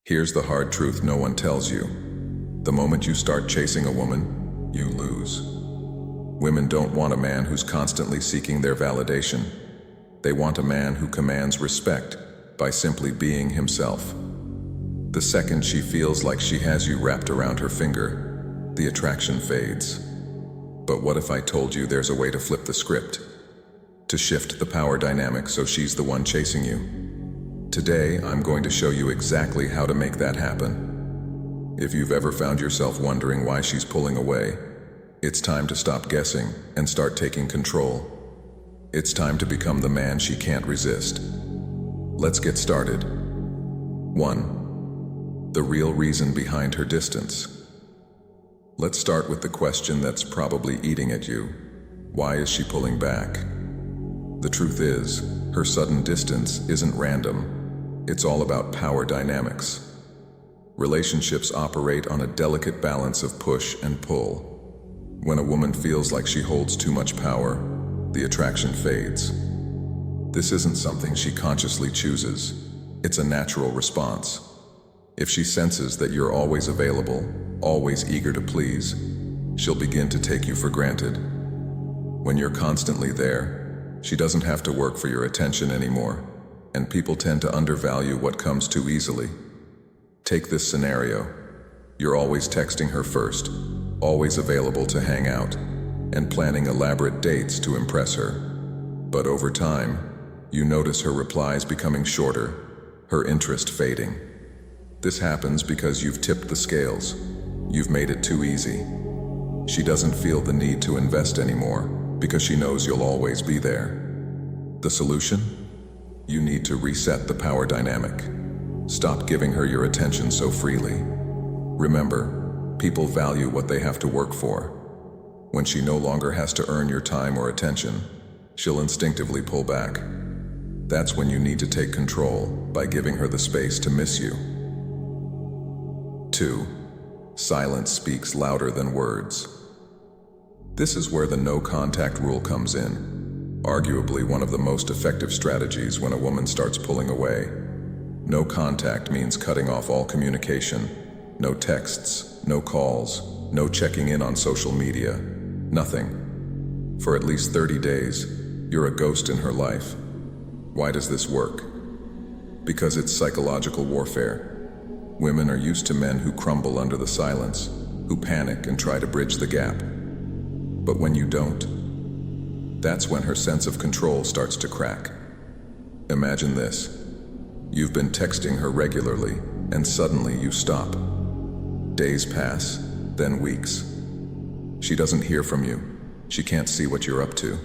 Here's the hard truth no one tells you. The moment you start chasing a woman, you lose. Women don't want a man who's constantly seeking their validation. They want a man who commands respect by simply being himself. The second she feels like she has you wrapped around her finger, the attraction fades. But what if I told you there's a way to flip the script? To shift the power dynamic so she's the one chasing you? Today, I'm going to show you exactly how to make that happen. If you've ever found yourself wondering why she's pulling away, it's time to stop guessing and start taking control. It's time to become the man she can't resist. Let's get started. 1. The real reason behind her distance. Let's start with the question that's probably eating at you. Why is she pulling back? The truth is, her sudden distance isn't random. It's all about power dynamics. Relationships operate on a delicate balance of push and pull. When a woman feels like she holds too much power, the attraction fades. This isn't something she consciously chooses. It's a natural response. If she senses that you're always available, always eager to please, she'll begin to take you for granted. When you're constantly there, she doesn't have to work for your attention anymore, and people tend to undervalue what comes too easily. Take this scenario. You're always texting her first, always available to hang out, and planning elaborate dates to impress her. But over time, you notice her replies becoming shorter, her interest fading. This happens because you've tipped the scales. You've made it too easy. She doesn't feel the need to invest anymore because she knows you'll always be there. The solution? You need to reset the power dynamic. Stop giving her your attention so freely. Remember, people value what they have to work for. When she no longer has to earn your time or attention, she'll instinctively pull back. That's when you need to take control by giving her the space to miss you. 2. Silence speaks louder than words. This is where the no contact rule comes in, arguably one of the most effective strategies when a woman starts pulling away. No contact means cutting off all communication. No texts, no calls, no checking in on social media, nothing. For at least 30 days, you're a ghost in her life. Why does this work? Because it's psychological warfare. Women are used to men who crumble under the silence, who panic and try to bridge the gap. But when you don't, that's when her sense of control starts to crack. Imagine this. You've been texting her regularly, and suddenly you stop. Days pass, then weeks. She doesn't hear from you. She can't see what you're up to.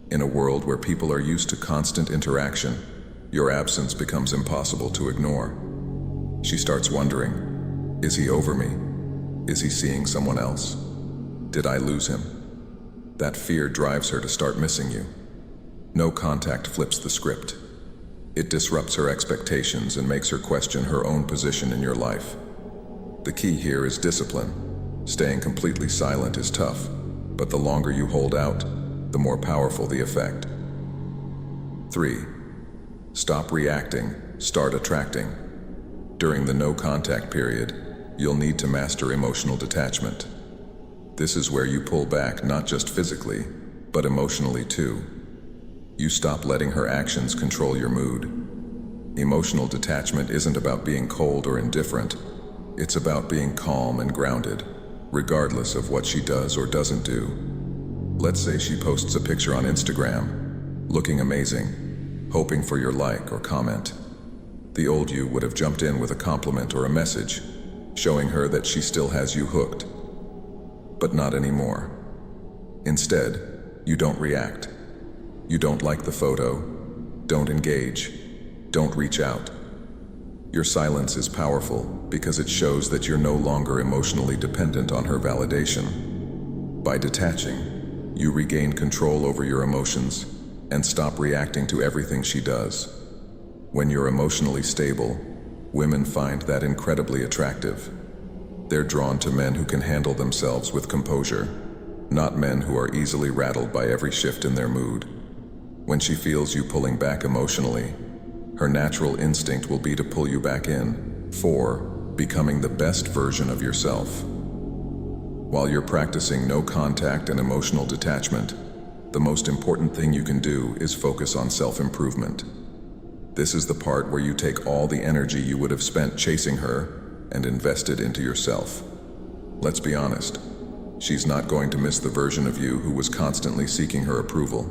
In a world where people are used to constant interaction, your absence becomes impossible to ignore. She starts wondering, is he over me? Is he seeing someone else? Did I lose him? That fear drives her to start missing you. No contact flips the script. It disrupts her expectations and makes her question her own position in your life. The key here is discipline. Staying completely silent is tough, but the longer you hold out, the more powerful the effect. 3. Stop reacting, start attracting. During the no contact period, you'll need to master emotional detachment. This is where you pull back not just physically, but emotionally too. You stop letting her actions control your mood. Emotional detachment isn't about being cold or indifferent. It's about being calm and grounded, regardless of what she does or doesn't do. Let's say she posts a picture on Instagram, looking amazing, hoping for your like or comment. The old you would have jumped in with a compliment or a message, showing her that she still has you hooked. But not anymore. Instead, you don't react. You don't like the photo, don't engage, don't reach out. Your silence is powerful because it shows that you're no longer emotionally dependent on her validation. By detaching, you regain control over your emotions and stop reacting to everything she does. When you're emotionally stable, women find that incredibly attractive. They're drawn to men who can handle themselves with composure, not men who are easily rattled by every shift in their mood. When she feels you pulling back emotionally, her natural instinct will be to pull you back in, 4. Becoming the best version of yourself. While you're practicing no contact and emotional detachment, the most important thing you can do is focus on self-improvement. This is the part where you take all the energy you would have spent chasing her and invest it into yourself. Let's be honest, she's not going to miss the version of you who was constantly seeking her approval.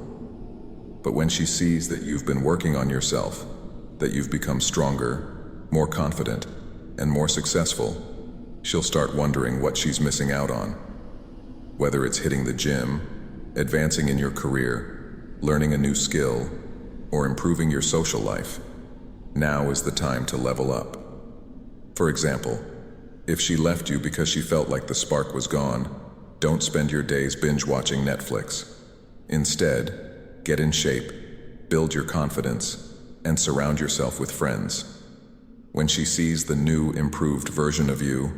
But when she sees that you've been working on yourself, that you've become stronger, more confident, and more successful, she'll start wondering what she's missing out on. Whether it's hitting the gym, advancing in your career, learning a new skill, or improving your social life, now is the time to level up. For example, if she left you because she felt like the spark was gone, don't spend your days binge-watching Netflix. Instead, get in shape, build your confidence, and surround yourself with friends. When she sees the new, improved version of you,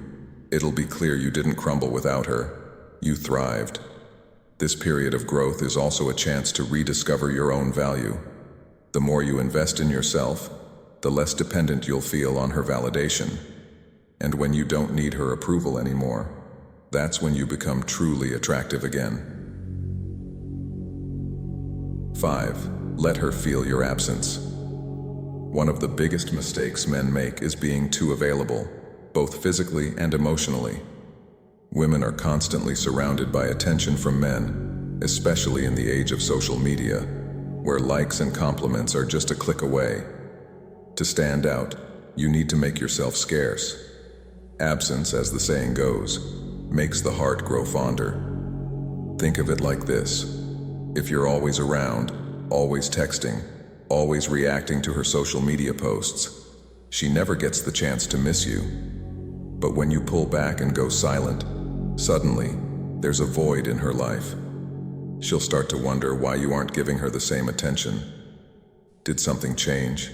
it'll be clear you didn't crumble without her. You thrived. This period of growth is also a chance to rediscover your own value. The more you invest in yourself, the less dependent you'll feel on her validation. And when you don't need her approval anymore, that's when you become truly attractive again. 5. Let her feel your absence. One of the biggest mistakes men make is being too available, both physically and emotionally. Women are constantly surrounded by attention from men, especially in the age of social media, where likes and compliments are just a click away. To stand out, you need to make yourself scarce. Absence, as the saying goes, makes the heart grow fonder. Think of it like this. If you're always around, always texting, always reacting to her social media posts, she never gets the chance to miss you. But when you pull back and go silent, suddenly, there's a void in her life. She'll start to wonder why you aren't giving her the same attention. Did something change?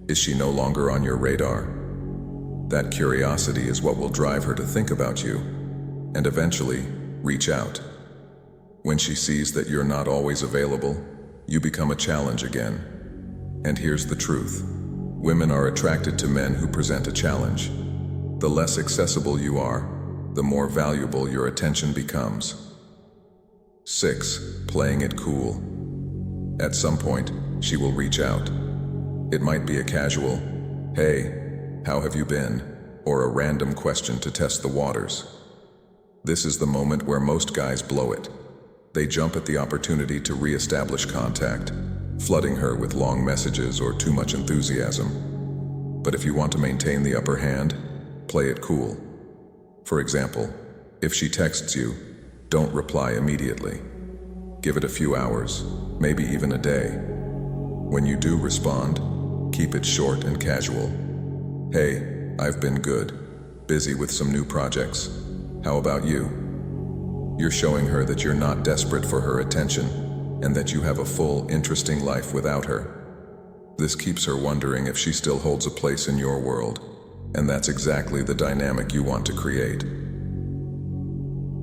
Is she no longer on your radar? That curiosity is what will drive her to think about you, and eventually, reach out. When she sees that you're not always available, you become a challenge again. And here's the truth. Women are attracted to men who present a challenge. The less accessible you are, the more valuable your attention becomes. 6. Playing it cool. At some point, she will reach out. It might be a casual, "Hey, how have you been?" or a random question to test the waters. This is the moment where most guys blow it. They jump at the opportunity to re-establish contact, flooding her with long messages or too much enthusiasm. But if you want to maintain the upper hand, play it cool. For example, if she texts you, don't reply immediately. Give it a few hours, maybe even a day. When you do respond, keep it short and casual. "Hey, I've been good. Busy with some new projects. How about you?" You're showing her that you're not desperate for her attention and that you have a full, interesting life without her. This keeps her wondering if she still holds a place in your world, and that's exactly the dynamic you want to create.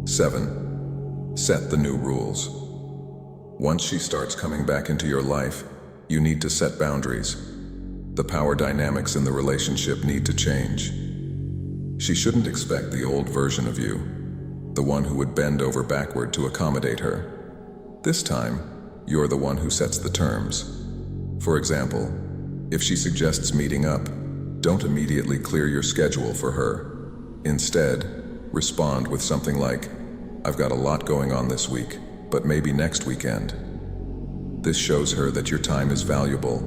7. Set the new rules. Once she starts coming back into your life, you need to set boundaries. The power dynamics in the relationship need to change. She shouldn't expect the old version of you, the one who would bend over backward to accommodate her. This time, you're the one who sets the terms. For example, if she suggests meeting up, don't immediately clear your schedule for her. Instead, respond with something like, "I've got a lot going on this week, but maybe next weekend." This shows her that your time is valuable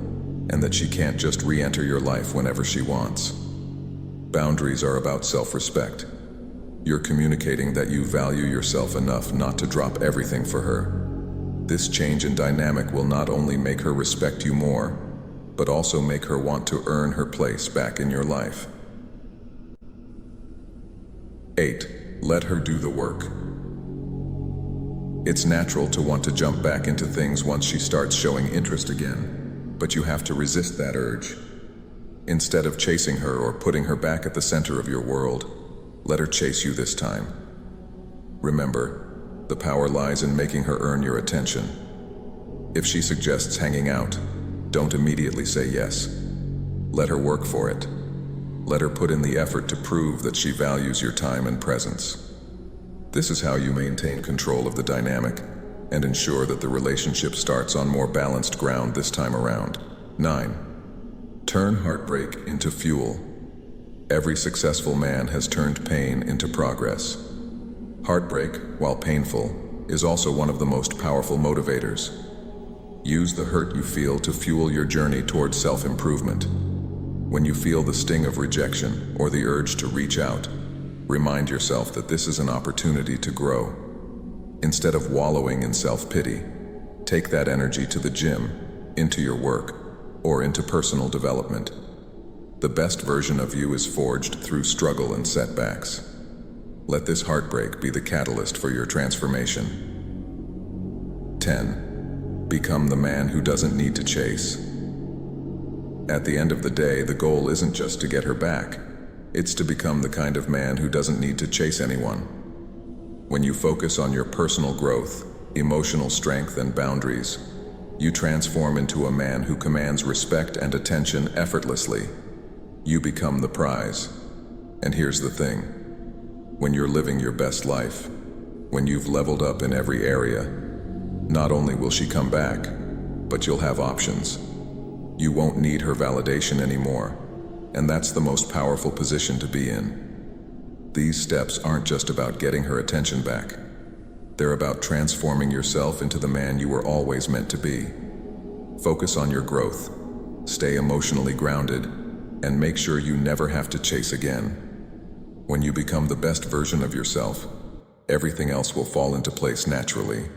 and that she can't just re-enter your life whenever she wants. Boundaries are about self-respect. You're communicating that you value yourself enough not to drop everything for her. This change in dynamic will not only make her respect you more, but also make her want to earn her place back in your life. 8. Let her do the work. It's natural to want to jump back into things once she starts showing interest again, but you have to resist that urge. Instead of chasing her or putting her back at the center of your world, let her chase you this time. Remember, the power lies in making her earn your attention. If she suggests hanging out, don't immediately say yes. Let her work for it. Let her put in the effort to prove that she values your time and presence. This is how you maintain control of the dynamic and ensure that the relationship starts on more balanced ground this time around. 9. Turn heartbreak into fuel. Every successful man has turned pain into progress. Heartbreak, while painful, is also one of the most powerful motivators. Use the hurt you feel to fuel your journey towards self-improvement. When you feel the sting of rejection or the urge to reach out, remind yourself that this is an opportunity to grow. Instead of wallowing in self-pity, take that energy to the gym, into your work, or into personal development. The best version of you is forged through struggle and setbacks. Let this heartbreak be the catalyst for your transformation. 10. Become the man who doesn't need to chase. At the end of the day, the goal isn't just to get her back. It's to become the kind of man who doesn't need to chase anyone. When you focus on your personal growth, emotional strength, and boundaries, you transform into a man who commands respect and attention effortlessly. You become the prize. And here's the thing. When you're living your best life, when you've leveled up in every area, not only will she come back, but you'll have options. You won't need her validation anymore, and that's the most powerful position to be in. These steps aren't just about getting her attention back. They're about transforming yourself into the man you were always meant to be. Focus on your growth, stay emotionally grounded, and make sure you never have to chase again. When you become the best version of yourself, everything else will fall into place naturally.